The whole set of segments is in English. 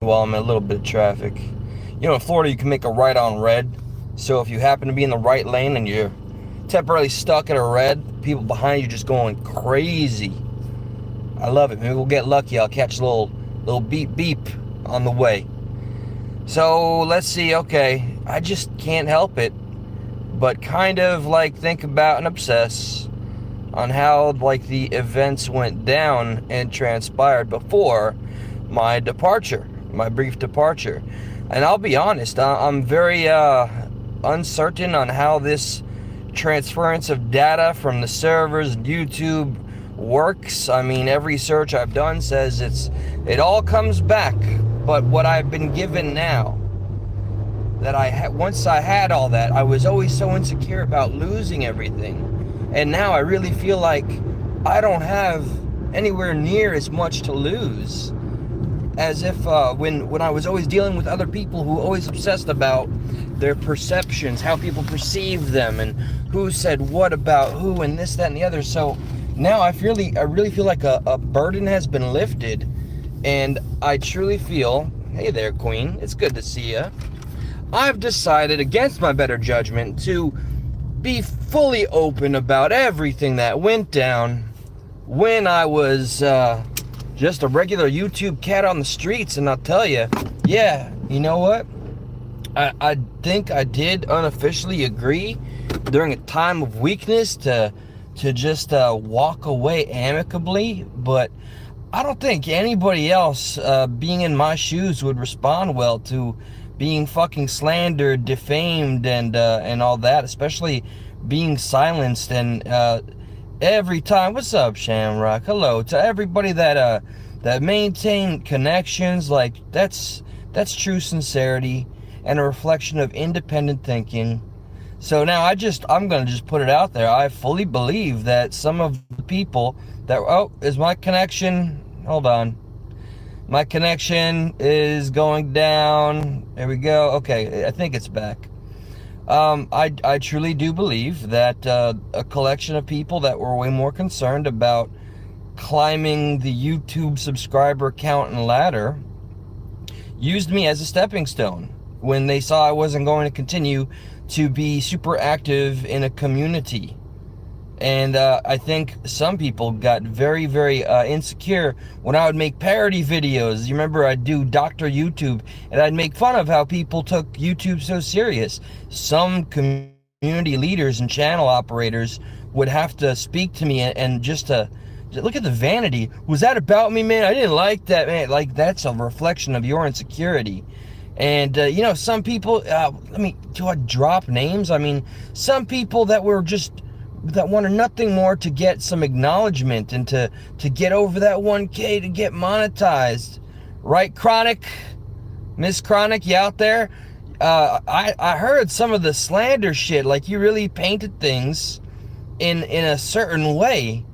while I'm in a little bit of traffic. You know, in Florida, you can make a right on red. So if you happen to be in the right lane and you're temporarily stuck at a red, people behind you just going crazy. I love it. Maybe we'll get lucky. I'll catch a little beep beep on the way. So let's see. Okay, I just can't help it, but kind of like think about and obsess on how like the events went down and transpired before my departure, my brief departure. And I'll be honest, I'm very uncertain on how this transference of data from the servers and YouTube works. I mean, every search I've done says it all comes back, but what I've been given now, that once I had all that, I was always so insecure about losing everything. And now I really feel like I don't have anywhere near as much to lose as if when I was always dealing with other people who always obsessed about their perceptions, how people perceive them, and who said what about who, and this, that, and the other. So now I really feel like a burden has been lifted, and I truly feel, hey there, Queen, it's good to see you. I've decided, against my better judgment, to be fully open about everything that went down when I was just a regular YouTube cat on the streets. And I'll tell you, yeah, you know what? I think I did unofficially agree during a time of weakness to just walk away amicably, but I don't think anybody else being in my shoes would respond well to being fucking slandered, defamed, and all that, especially being silenced. And every time, what's up, Shamrock? Hello to everybody that maintain connections. Like that's true sincerity and a reflection of independent thinking. So now I'm gonna just put it out there. I fully believe that some of the people that is my connection? Hold on. My connection is going down. There we go. Okay, I think it's back. I truly do believe that a collection of people that were way more concerned about climbing the YouTube subscriber count and ladder used me as a stepping stone when they saw I wasn't going to continue to be super active in a community. And I think some people got very, very insecure when I would make parody videos. You remember I'd do Dr. YouTube, and I'd make fun of how people took YouTube so serious. Some community leaders and channel operators would have to speak to me and just to look at the vanity. Was that about me, man? I didn't like that, man. Like, that's a reflection of your insecurity. And, you know, some people, do I drop names? I mean, some people that wanted nothing more to get some acknowledgement and to get over that 1K, to get monetized. Right, Chronic? Miss Chronic, you out there? I heard some of the slander shit, like you really painted things in a certain way.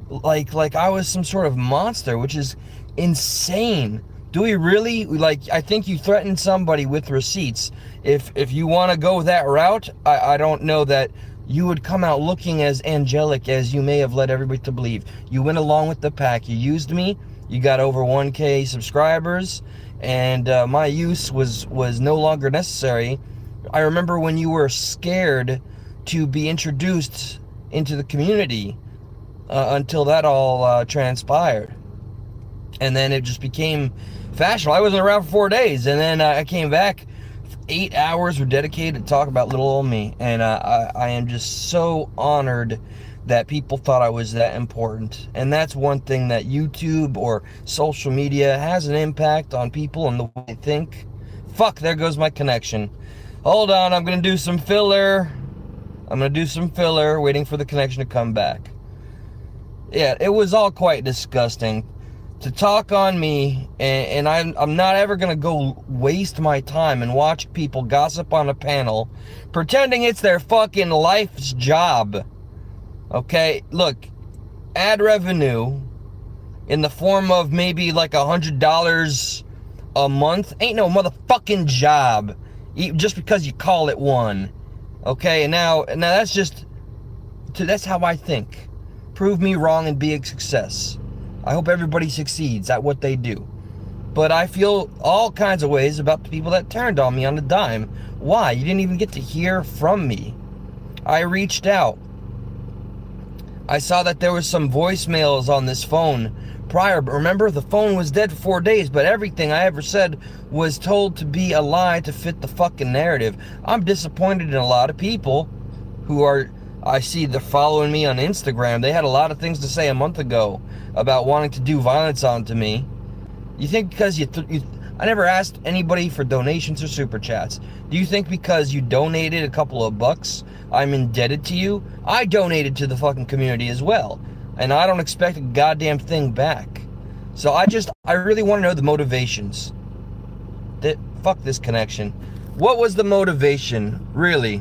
Like I was some sort of monster, which is insane. Do we really? Like, I think you threatened somebody with receipts. If you want to go that route, I don't know that you would come out looking as angelic as you may have led everybody to believe. You went along with the pack. You used me. You got over 1K subscribers, and my use was no longer necessary. I remember when you were scared to be introduced into the community until that all transpired. And then it just became fashionable. I wasn't around for 4 days, and then I came back. 8 hours were dedicated to talk about little old me, and I am just so honored that people thought I was that important. And that's one thing that YouTube or social media has an impact on people and the way they think. Fuck, there goes my connection. Hold on, I'm gonna do some filler. Waiting for the connection to come back. Yeah, it was all quite disgusting to talk on me, and I'm not ever gonna go waste my time and watch people gossip on a panel pretending it's their fucking life's job. Okay, look, ad revenue in the form of maybe like $100 a month ain't no motherfucking job, just because you call it one. Okay, and now that's how I think. Prove me wrong and be a success. I hope everybody succeeds at what they do. But I feel all kinds of ways about the people that turned on me on a dime. Why? You didn't even get to hear from me. I reached out. I saw that there was some voicemails on this phone prior, but remember, the phone was dead for 4 days, but everything I ever said was told to be a lie to fit the fucking narrative. I'm disappointed in a lot of people who are, I see they're following me on Instagram. They had a lot of things to say a month ago about wanting to do violence onto me. You think because I never asked anybody for donations or super chats. Do you think because you donated a couple of bucks, I'm indebted to you? I donated to the fucking community as well, and I don't expect a goddamn thing back. So I really want to know the motivations. Fuck this connection. What was the motivation, really?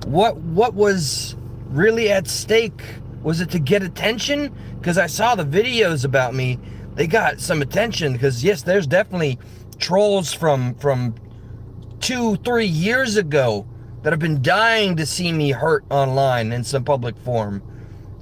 What was really at stake? Was it to get attention? Because I saw the videos about me. They got some attention, because yes, there's definitely trolls from 2-3 years ago that have been dying to see me hurt online in some public forum.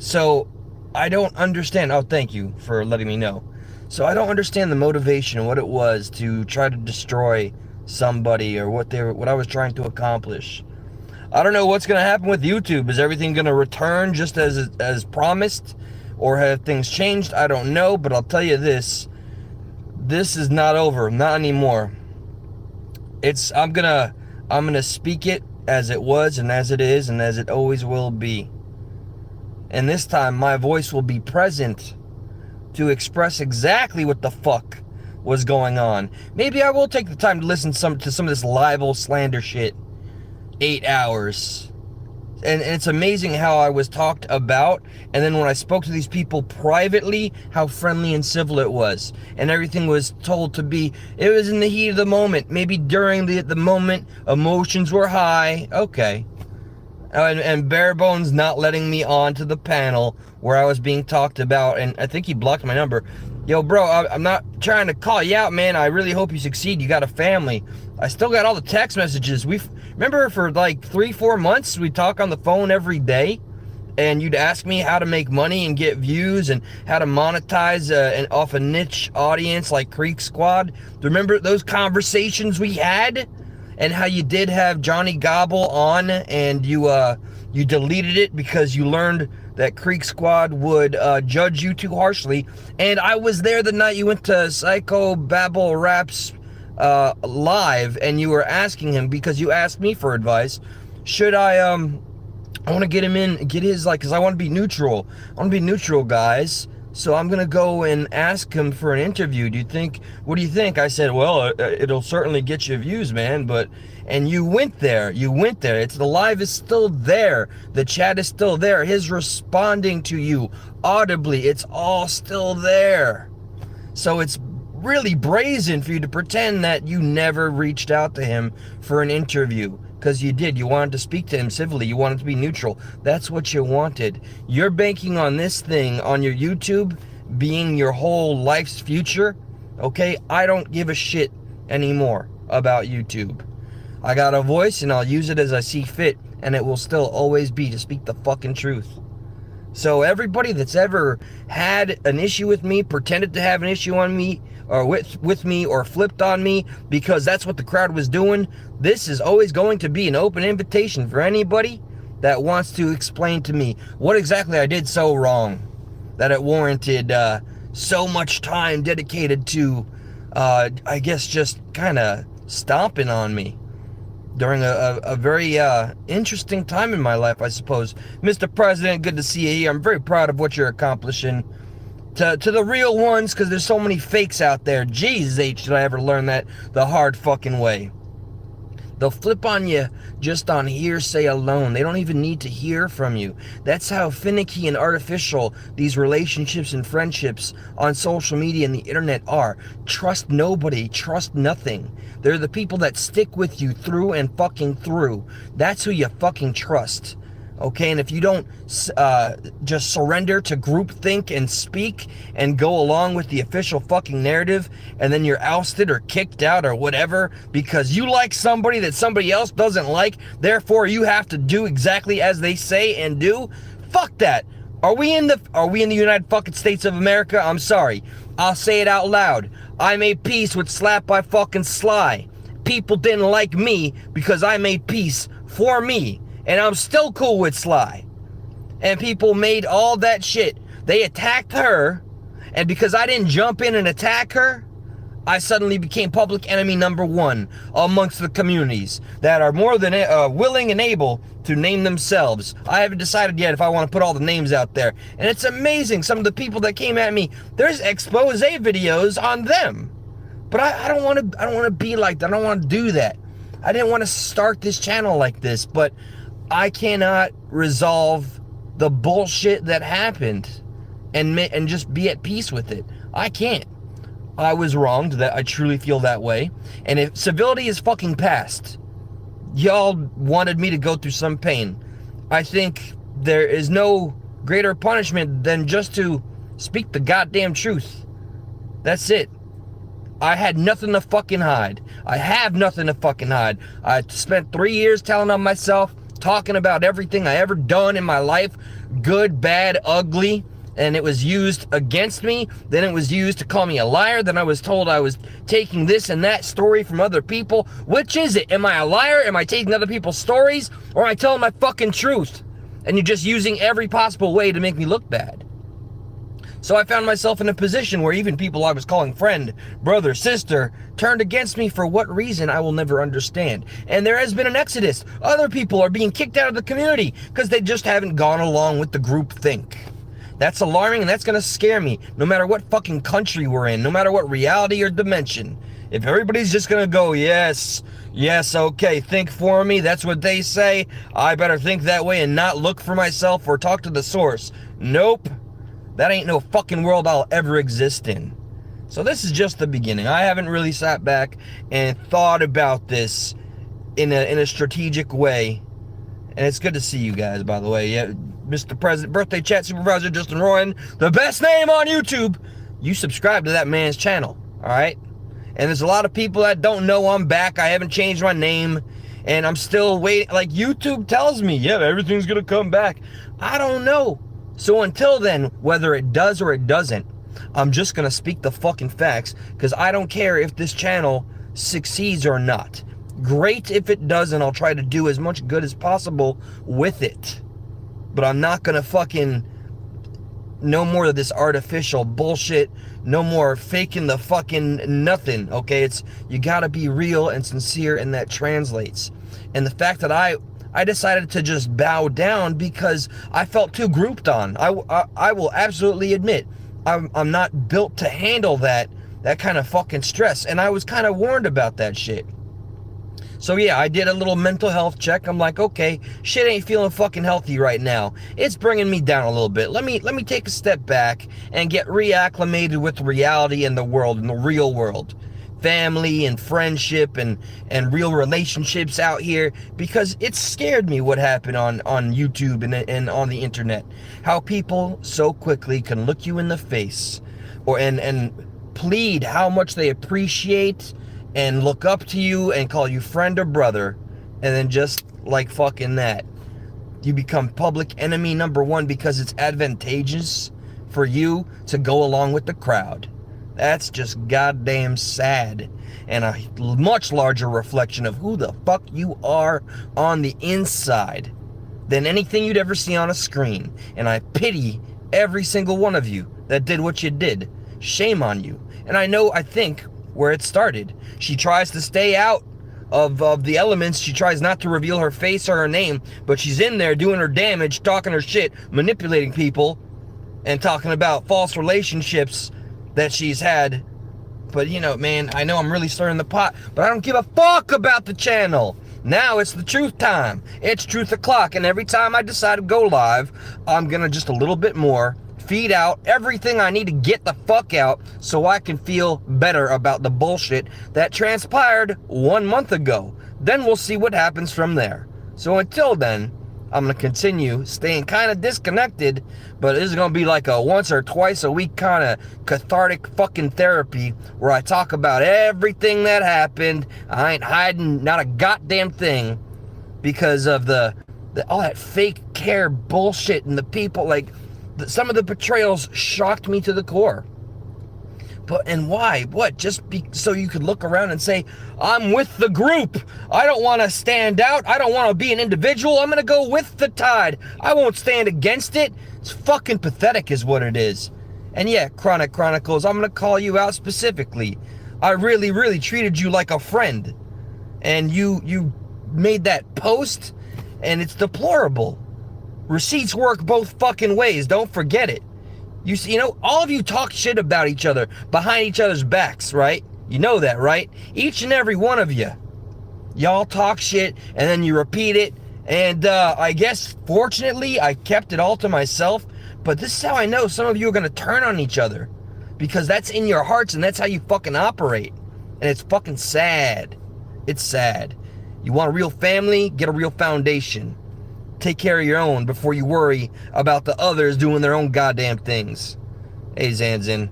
So I don't understand. Oh, thank you for letting me know. So I don't understand the motivation, what it was to try to destroy somebody, or what I was trying to accomplish. I don't know what's going to happen with YouTube. Is everything going to return just as promised, or have things changed? I don't know, but I'll tell you this is not over, not anymore. I'm gonna speak it as it was, and as it is, and as it always will be. And this time my voice will be present to express exactly what the fuck was going on. Maybe I will take the time to listen to some of this libel slander shit. 8 hours. And it's amazing how I was talked about, and then when I spoke to these people privately, how friendly and civil it was. And everything was told to be, it was in the heat of the moment. Maybe during the moment, emotions were high. Okay. And Bare Bones not letting me on to the panel where I was being talked about, and I think he blocked my number. Yo, bro, I'm not trying to call you out, man. I really hope you succeed. You got a family. I still got all the text messages. Remember for like 3-4 months, we'd talk on the phone every day, and you'd ask me how to make money and get views and how to monetize off a niche audience like Creek Squad. Remember those conversations we had? And how you did have Johnny Gobble on, and you deleted it because you learned that Creek Squad would judge you too harshly. And I was there the night you went to Psycho Babble Raps live, and you were asking him, because you asked me for advice, should I want to get him in, get his, like, because I want to be neutral. I want to be neutral, guys. So I'm going to go and ask him for an interview. What do you think? I said, well, it'll certainly get you views, man. And you went there. The live is still there. The chat is still there. His responding to you audibly. It's all still there. So it's really brazen for you to pretend that you never reached out to him for an interview. Because you did. You wanted to speak to him civilly. You wanted to be neutral. That's what you wanted. You're banking on this thing, on your YouTube, being your whole life's future. Okay? I don't give a shit anymore about YouTube. I got a voice, and I'll use it as I see fit. And it will still always be to speak the fucking truth. So everybody that's ever had an issue with me, pretended to have an issue on me, or with me, or flipped on me because that's what the crowd was doing, this is always going to be an open invitation for anybody that wants to explain to me what exactly I did so wrong that it warranted so much time dedicated to I guess just kind of stomping on me during a very interesting time in my life, I suppose. Mr. President, good to see you here. I'm very proud of what you're accomplishing. To the real ones, because there's so many fakes out there. Jesus H, did I ever learn that the hard fucking way. They'll flip on you just on hearsay alone. They don't even need to hear from you. That's how finicky and artificial these relationships and friendships on social media and the internet are. Trust nobody. Trust nothing. They're the people that stick with you through and fucking through. That's who you fucking trust. Okay, and if you don't just surrender to groupthink and speak and go along with the official fucking narrative, and then you're ousted or kicked out or whatever because you like somebody that somebody else doesn't like, therefore you have to do exactly as they say and do, fuck that. Are we in the United fucking States of America? I'm sorry. I'll say it out loud. I made peace with Slap by fucking Sly. People didn't like me because I made peace for me. And I'm still cool with Sly. And people made all that shit. They attacked her. And because I didn't jump in and attack her, I suddenly became public enemy number one amongst the communities that are more than willing and able to name themselves. I haven't decided yet if I want to put all the names out there. And it's amazing, some of the people that came at me, there's expose videos on them. But I don't want to be like that. I don't want to do that. I didn't want to start this channel like this, but I cannot resolve the bullshit that happened and just be at peace with it. I can't. I was wronged. That I truly feel that way. And if civility is fucking past, y'all wanted me to go through some pain. I think there is no greater punishment than just to speak the goddamn truth. That's it. I had nothing to fucking hide. I have nothing to fucking hide. I spent 3 years telling on myself, talking about everything I ever done in my life, good, bad, ugly. And it was used against me. Then it was used to call me a liar. Then I was told I was taking this and that story from other people. Which is it? Am I a liar? Am I taking other people's stories? Or am I telling my fucking truth? And you're just using every possible way to make me look bad. So I found myself in a position where even people I was calling friend, brother, sister, turned against me for what reason I will never understand. And there has been an exodus. Other people are being kicked out of the community because they just haven't gone along with the group think. That's alarming, and that's gonna scare me, no matter what fucking country we're in, no matter what reality or dimension. If everybody's just gonna go, yes, okay, think for me, that's what they say, I better think that way and not look for myself or talk to the source. Nope, that ain't no fucking world I'll ever exist in. So this is just the beginning. I haven't really sat back and thought about this in a strategic way. And it's good to see you guys, by the way. Yeah, Mr. President, Birthday Chat Supervisor Justin Royan, the best name on YouTube. You subscribe to that man's channel, all right? And there's a lot of people that don't know I'm back. I haven't changed my name, and I'm still waiting. Like, YouTube tells me, yeah, everything's going to come back. I don't know. So until then, whether it does or it doesn't, I'm just going to speak the fucking facts, because I don't care if this channel succeeds or not. Great if it does, and I'll try to do as much good as possible with it. But I'm not gonna fucking, no more of this artificial bullshit, no more faking the fucking nothing, okay? It's, you gotta be real and sincere, and that translates. And the fact that I decided to just bow down because I felt too grouped on. I will absolutely admit, I'm not built to handle that kind of fucking stress, and I was kind of warned about that shit. So yeah, I did a little mental health check. I'm like, okay, shit ain't feeling fucking healthy right now. It's bringing me down a little bit. Let me take a step back and get reacclimated with reality and the world, and the real world. Family and friendship and real relationships out here, because it scared me what happened on YouTube and on the internet. How people so quickly can look you in the face and plead how much they appreciate and look up to you and call you friend or brother, and then just like fucking that, you become public enemy number one because it's advantageous for you to go along with the crowd. That's just goddamn sad, and a much larger reflection of who the fuck you are on the inside than anything you'd ever see on a screen. And I pity every single one of you that did what you did. Shame on you. And I think where it started. She tries to stay out of the elements. She tries not to reveal her face or her name, but she's in there doing her damage, talking her shit, manipulating people, and talking about false relationships that she's had. But you know, man, I know I'm really stirring the pot, but I don't give a fuck about the channel. Now it's the truth time. It's truth o'clock, and every time I decide to go live, I'm gonna just a little bit more feed out everything I need to get the fuck out so I can feel better about the bullshit that transpired 1 month ago. Then we'll see what happens from there. So until then, I'm going to continue staying kind of disconnected, but this is going to be like a once or twice a week kind of cathartic fucking therapy where I talk about everything that happened. I ain't hiding not a goddamn thing because of the all that fake care bullshit and the people like, Some of the betrayals shocked me to the core. And why? What? So you could look around and say, I'm with the group. I don't want to stand out. I don't want to be an individual. I'm going to go with the tide. I won't stand against it. It's fucking pathetic is what it is. And yeah, Chronic Chronicles, I'm going to call you out specifically. I really, really treated you like a friend. And you made that post, and it's deplorable. Receipts work both fucking ways. Don't forget it. You know, all of you talk shit about each other, behind each other's backs, right? You know that, right? Each and every one of you. Y'all talk shit, and then you repeat it. And I guess, fortunately, I kept it all to myself. But this is how I know some of you are going to turn on each other. Because that's in your hearts, and that's how you fucking operate. And it's fucking sad. It's sad. You want a real family? Get a real foundation. Take care of your own before you worry about the others doing their own goddamn things. Hey, Zanzin.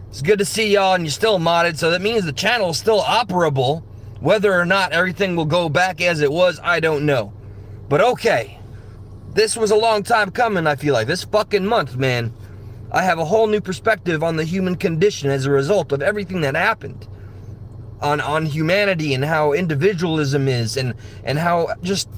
It's good to see y'all, and you're still modded, so that means the channel is still operable. Whether or not everything will go back as it was, I don't know. But okay. This was a long time coming, I feel like. This fucking month, man. I have a whole new perspective on the human condition as a result of everything that happened. On humanity and how individualism is, and how just...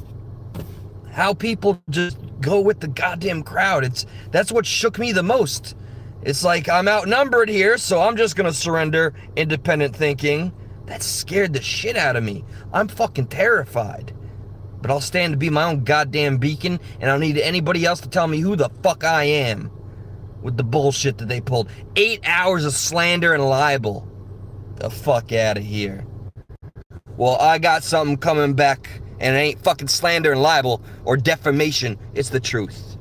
how people just go with the goddamn crowd. That's what shook me the most. It's like I'm outnumbered here, so I'm just gonna surrender independent thinking. That scared the shit out of me. I'm fucking terrified. But I'll stand to be my own goddamn beacon, and I don't need anybody else to tell me who the fuck I am with the bullshit that they pulled. 8 hours of slander and libel. The fuck out of here. Well, I got something coming back. And it ain't fucking slander and libel or defamation. It's the truth.